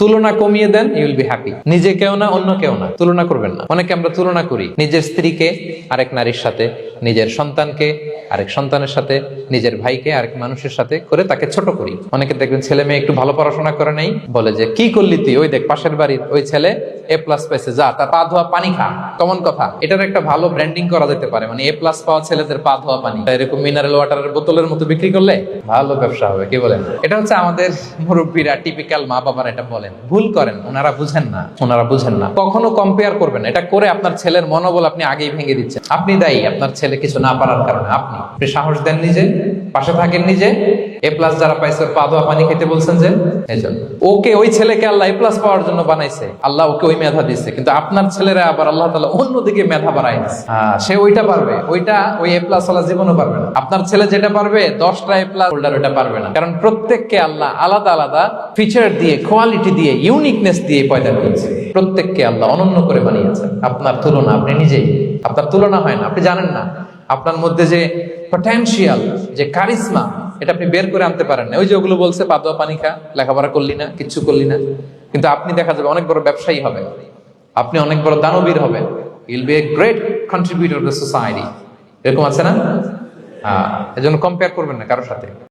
তুলনা কমিয়ে দেন, you will be happy. নিজে কেউ না, অন্য কেউ না, তুলনা করবেন না। অনেকে আমরা তুলনা করি নিজের স্ত্রীকে আরেক নারীর সাথে, নিজের সন্তানকে আরেক সন্তানের সাথে, নিজের ভাইকে আরেক মানুষের সাথে করে তাকে ছোট করি। অনেকে দেখবেন ছেলে মেয়ে একটু ভালো পড়াশোনা করে নেই, বলে যে কি করলি তুই, ওই দেখ পাশের বাড়ির ওই ছেলে A+ পাইছে, যা তার পা ধোয়া পানি খা। কমন কথা, এটার একটা ভালো ব্র্যান্ডিং করা যেতে পারে, মানে A+ পাওয়া ছেলেদের পা ধোয়া পানি এরকম মিনারেল ওয়াটারের বোতলের মতো বিক্রি করলে ভালো ব্যবসা হবে, কি বলেন? এটা হচ্ছে আমাদের মুরব্বীরা, টিপিক্যাল মা বাবারা এটা বলেন, ভুল করেন, ওনারা বুঝেন না। কখনো কম্পেয়ার করবেন না, এটা করে আপনার ছেলের মনোবল আপনি আগেই ভেঙে দিচ্ছেন। আপনি দায়ী আপনার ছেলে কিছু না পারার কারণে। আপনি সাহস দেন নিজে, পাশে থাকেন নিজে। A+ যারা পাইছে ওর পা ধোয়া পানি খেতে বলছেন যে, এজন্য ওকে, ওই ছেলেকে আল্লাহ A+ পাওয়ার জন্য বানাইছে, আল্লাহ ওকে ওই মেধা দিচ্ছে, কিন্তু আপনার ছেলেরা আবার আল্লাহ তাআলা অন্যদিকে মেধা বাড়ায় দিচ্ছে। সে ওইটা পারবে, ওইটা ওই A+ ওয়ালা জীবনও পারবে না। আপনার ছেলে যেটা পারবে 10টা A+ হোল্ডার ওটা পারবে না, কারণ প্রত্যেককে আল্লাহ আলাদা আলাদা ফিচার দিয়ে, কোয়ালিটি দিয়ে, ইউনিকনেস দিয়ে পয়দা করেছে। প্রত্যেককে আল্লাহ অনন্য করে বানিয়েছেন। আপনার তুলনা আপনি নিজেই, আপনার তুলনা হয় না, আপনি জানেন না আপনার মধ্যে যে পটেনশিয়াল, যে কারিশমা, এটা আপনি বের করে আনতে পারেন না। ওই যে ওগুলো বলছে পা ধোয়া পানি খা, লেখাপড়া করলি না, কিচ্ছু করলি না, কিন্তু আপনি দেখা যাবে অনেক বড় ব্যবসায়ী হবে, আপনি অনেক বড় দানবীর হবেন, you'll B a great contributor two society. এরকম আছে না? এজন্য কম্পেয়ার করবেন না কারোর সাথে।